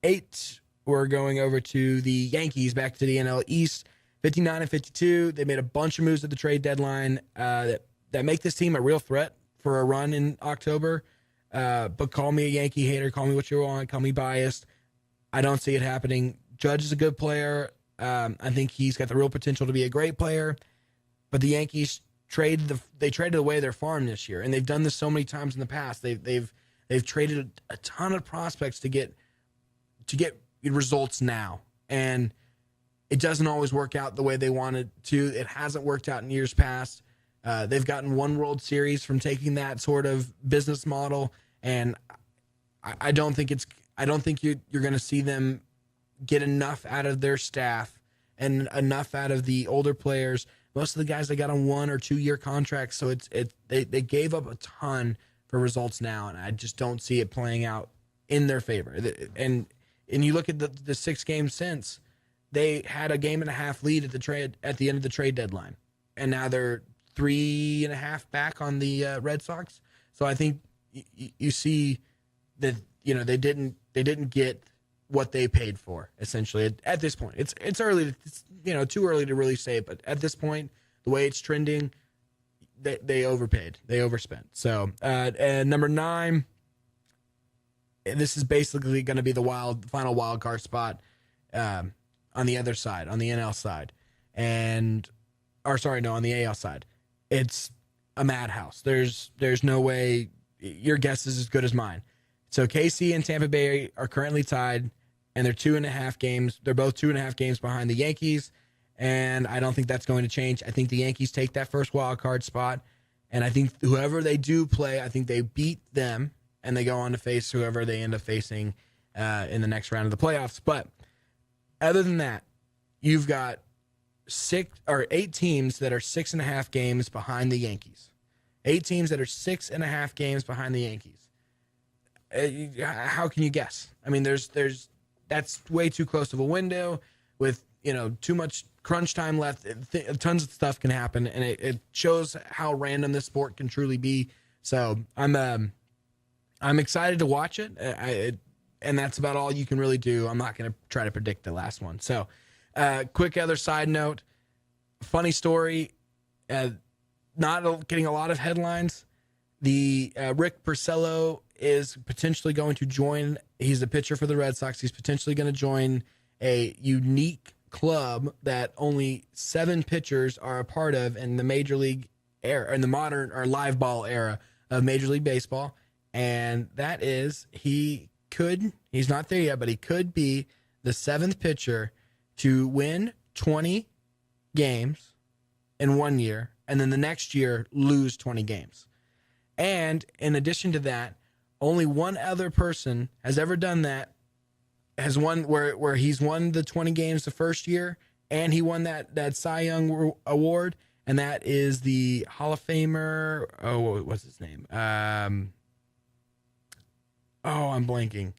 8, we're going over to the Yankees, back to the NL East. 59 and 52. They made a bunch of moves at the trade deadline that make this team a real threat for a run in October. But call me a Yankee hater, call me what you want, call me biased. I don't see it happening. Judge is a good player. I think he's got the real potential to be a great player. But the Yankees traded away their farm this year, and they've done this so many times in the past. They've traded a ton of prospects to get results now, and it doesn't always work out the way they wanted to. It hasn't worked out in years past. They've gotten 1 World Series from taking that sort of business model, and I don't think you're going to see them get enough out of their staff and enough out of the older players. Most of the guys they got on 1 or 2 year contracts, so they gave up a ton for results now, and I just don't see it playing out in their favor. And you look at the 6 games since. They had a game and a half lead at the end of the trade deadline, and now they're 3.5 back on the Red Sox. So I think you see that they didn't get what they paid for, essentially at this point. It's early, too early to really say, but at this point, the way it's trending, they overpaid, they overspent. So and number 9, this is basically going to be the final wild card spot. On the other side, on the NL side, on the AL side, it's a madhouse. There's no way. Your guess is as good as mine. So KC and Tampa Bay are currently tied, and they're 2.5 games. They're both 2.5 games behind the Yankees, and I don't think that's going to change. I think the Yankees take that first wild card spot, and I think whoever they do play, I think they beat them, and they go on to face whoever they end up facing in the next round of the playoffs. But other than that, you've got 8 teams that are 6.5 games behind the Yankees. 8 teams that are 6.5 games behind the Yankees. How can you guess? I mean, that's way too close of a window with too much crunch time left. Tons of stuff can happen, and it shows how random this sport can truly be. So I'm excited to watch it. And that's about all you can really do. I'm not going to try to predict the last one. So, quick other side note, funny story, not getting a lot of headlines. The Rick Porcello is potentially going to join. He's a pitcher for the Red Sox. He's potentially going to join a unique club that only 7 pitchers are a part of in the Major League era, in the modern or live ball era of Major League Baseball. And that is, he's not there yet, but he could be the 7th pitcher to win 20 games in 1 year, and then the next year lose 20 games. And in addition to that, only one other person has ever done that, has won where he's won the 20 games the first year and he won that Cy Young award, and that is the Hall of Famer. Oh, what's his name? I'm blanking.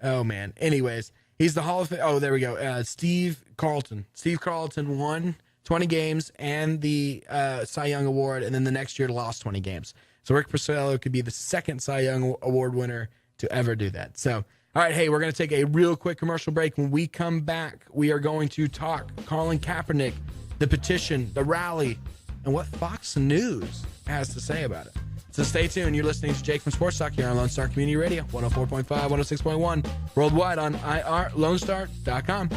Oh man. Anyways, he's the Hall of Fame. Oh, there we go. Steve Carlton. Steve Carlton won 20 games and the Cy Young award, and then the next year lost 20 games. So Rick Porcello could be the second Cy Young award winner to ever do that. So, all right, hey, we're going to take a real quick commercial break. When we come back, we are going to talk Colin Kaepernick, the petition, the rally, and what Fox News has to say about it. So stay tuned. You're listening to Jake from Sports Talk here on Lone Star Community Radio, 104.5, 106.1, worldwide on irlonestar.com.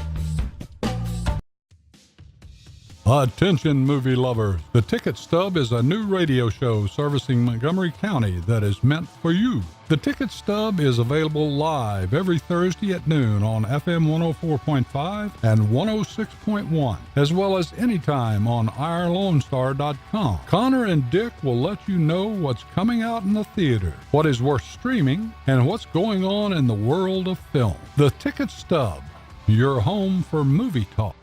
Attention movie lovers, The Ticket Stub is a new radio show servicing Montgomery County that is meant for you. The Ticket Stub is available live every Thursday at noon on FM 104.5 and 106.1, as well as anytime on irlonestar.com. Connor and Dick will let you know what's coming out in the theater, what is worth streaming, and what's going on in the world of film. The Ticket Stub, your home for movie talk.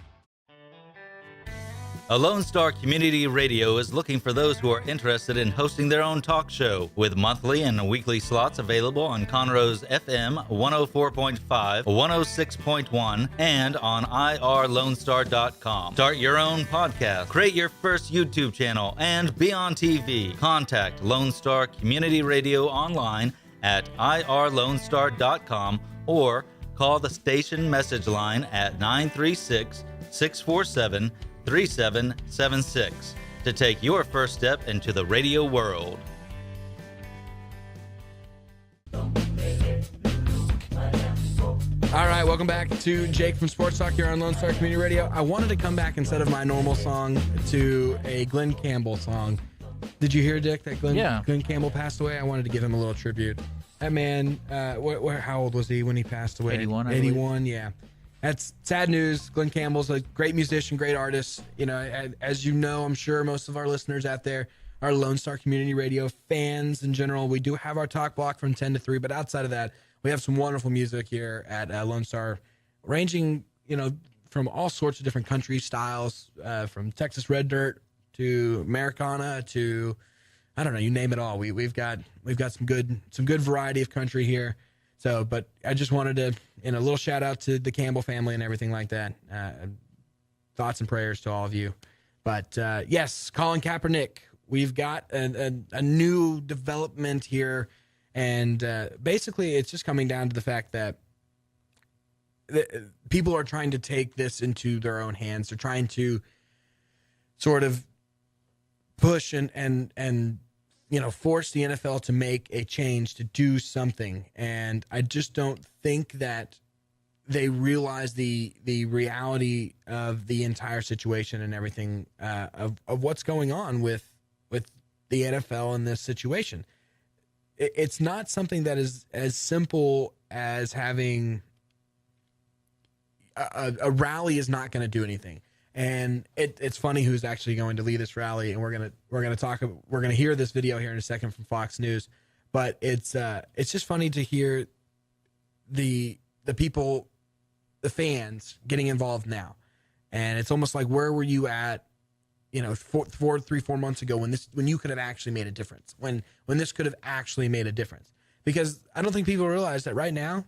A Lone Star Community Radio is looking for those who are interested in hosting their own talk show, with monthly and weekly slots available on Conroe's FM 104.5, 106.1, and on irlonestar.com. Start your own podcast, create your first YouTube channel, and be on TV. Contact Lone Star Community Radio online at irlonestar.com or call the station message line at 936-647-3776 to take your first step into the radio world.
All right, welcome back to Jake from Sports Talk here on Lone Star Community Radio. I wanted to come back instead of my normal song to a Glenn Campbell song. Did you hear, Dick, that Glenn Campbell passed away? I wanted to give him a little tribute. That man, how old was he when he passed away?
81,
81, yeah. That's sad news. Glenn Campbell's a great musician, great artist. You know, as you know, I'm sure most of our listeners out there are Lone Star Community Radio fans in general. We do have our talk block from 10 to 3, but outside of that, we have some wonderful music here at Lone Star, ranging, you know, from all sorts of different country styles, from Texas Red Dirt to Americana to, I don't know, you name it all. We've got some good variety of country here. So, but I just wanted to, a little shout out to the Campbell family and everything like that. Thoughts and prayers to all of you. But yes, Colin Kaepernick, we've got a new development here. And basically it's just coming down to the fact that people are trying to take this into their own hands. They're trying to sort of push and force the NFL to make a change, to do something. And I just don't think that they realize the reality of the entire situation and everything of what's going on with the NFL in this situation. It's not something that is as simple as having a rally is not going to do anything. And it's funny who's actually going to lead this rally, and we're gonna hear this video here in a second from Fox News. But it's just funny to hear the people, the fans, getting involved now. And it's almost like, where were you at, 4 months ago when you could have actually made a difference, when this could have actually made a difference? Because I don't think people realize that right now,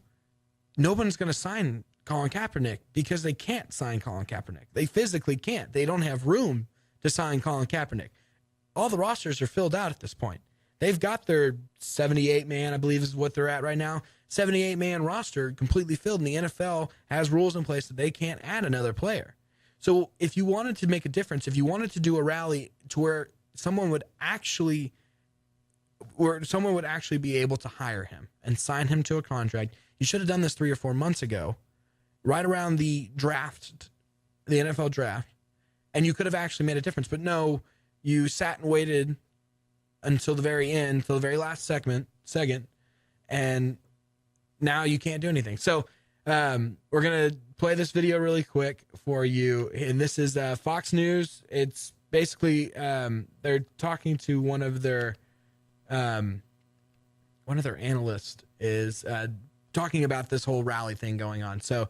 no one's going to sign Colin Kaepernick because they can't sign Colin Kaepernick. They physically can't. They don't have room to sign Colin Kaepernick. All the rosters are filled out at this point. They've got their 78-man, I believe is what they're at right now, 78-man roster completely filled, and the NFL has rules in place that they can't add another player. So if you wanted to make a difference, if you wanted to do a rally to where someone would actually be able to hire him and sign him to a contract, you should have done this 3 or 4 months ago, right around the draft, the NFL draft, and you could have actually made a difference. But no, you sat and waited until the very end, until the very last second, and now you can't do anything. So we're going to play this video really quick for you. And this is Fox News. It's basically they're talking to one of their analysts is talking about this whole rally thing going on. So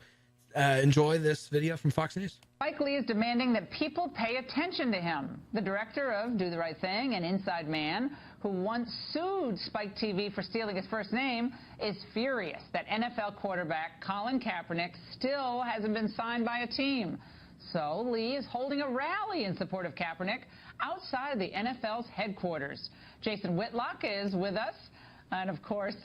enjoy this video from Fox News.
Spike Lee is demanding that people pay attention to him. The director of Do the Right Thing and Inside Man, who once sued Spike TV for stealing his first name, is furious that NFL quarterback Colin Kaepernick still hasn't been signed by a team. So Lee is holding a rally in support of Kaepernick outside the NFL's headquarters. Jason Whitlock is with us. And, of course,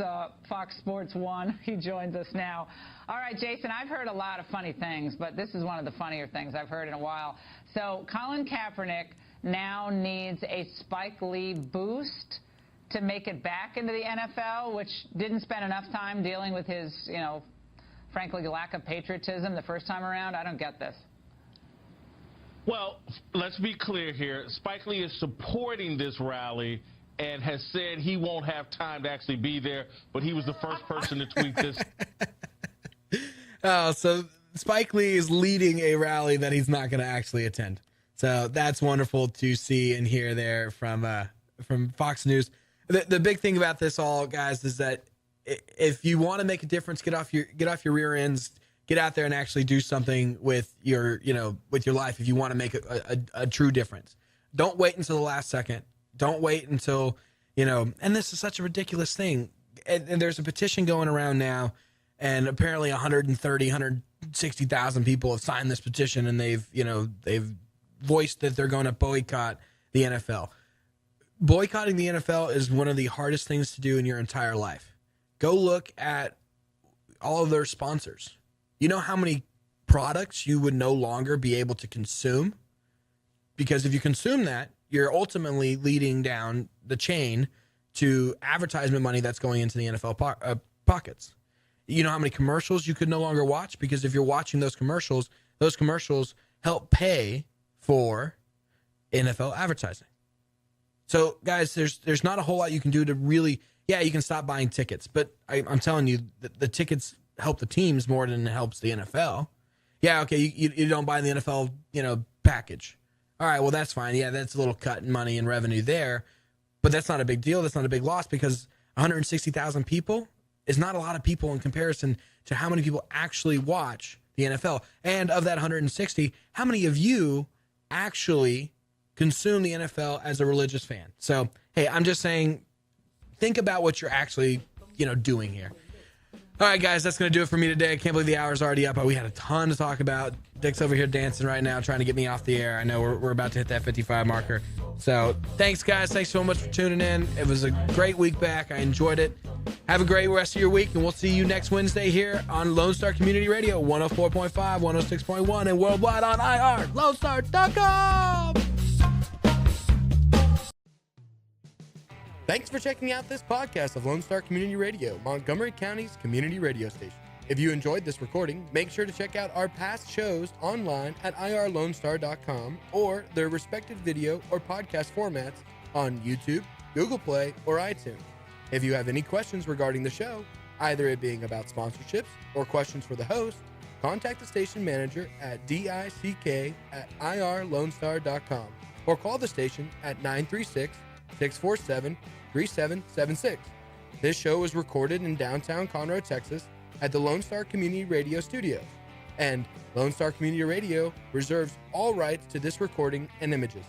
Fox Sports 1, he joins us now. All right, Jason, I've heard a lot of funny things, but this is one of the funnier things I've heard in a while. So Colin Kaepernick now needs a Spike Lee boost to make it back into the NFL, which didn't spend enough time dealing with his, frankly, lack of patriotism the first time around. I don't get this.
Well, let's be clear here. Spike Lee is supporting this rally and has said he won't have time to actually be there, but he was the first person to tweet this.
Oh, so Spike Lee is leading a rally that he's not going to actually attend. So that's wonderful to see and hear there from Fox News. The big thing about this all, guys, is that if you want to make a difference, get off your rear ends, get out there and actually do something with your life. If you want to make a true difference, don't wait until the last second. Don't wait until, and this is such a ridiculous thing. And there's a petition going around now, and apparently 160,000 people have signed this petition, and they've voiced that they're going to boycott the NFL. Boycotting the NFL is one of the hardest things to do in your entire life. Go look at all of their sponsors. You know how many products you would no longer be able to consume? Because if you consume that, you're ultimately leading down the chain to advertisement money that's going into the NFL pockets. You know how many commercials you could no longer watch? Because if you're watching those commercials help pay for NFL advertising. So, guys, there's not a whole lot you can do to really, you can stop buying tickets. But I'm telling you, the tickets help the teams more than it helps the NFL. Yeah, okay, you don't buy the NFL, package. All right, well, that's fine. Yeah, that's a little cut in money and revenue there. But that's not a big deal. That's not a big loss because 160,000 people is not a lot of people in comparison to how many people actually watch the NFL. And of that 160, how many of you actually consume the NFL as a religious fan? So, hey, I'm just saying, think about what you're actually, doing here. All right, guys, that's going to do it for me today. I can't believe the hour's already up, but we had a ton to talk about. Dick's over here dancing right now, trying to get me off the air. I know we're about to hit that 55 marker. So thanks, guys. Thanks so much for tuning in. It was a great week back. I enjoyed it. Have a great rest of your week, and we'll see you next Wednesday here on Lone Star Community Radio, 104.5, 106.1, and worldwide on IRLoneStar.com. Thanks for checking out this podcast of Lone Star Community Radio, Montgomery County's community radio station. If you enjoyed this recording, make sure to check out our past shows online at IRLoneStar.com or their respective video or podcast formats on YouTube, Google Play, or iTunes. If you have any questions regarding the show, either it being about sponsorships or questions for the host, contact the station manager at dick@IRLoneStar.com or call the station at 936-647-3776. This show was recorded in downtown Conroe, Texas at the Lone Star Community Radio Studios, and Lone Star Community Radio reserves all rights to this recording and images.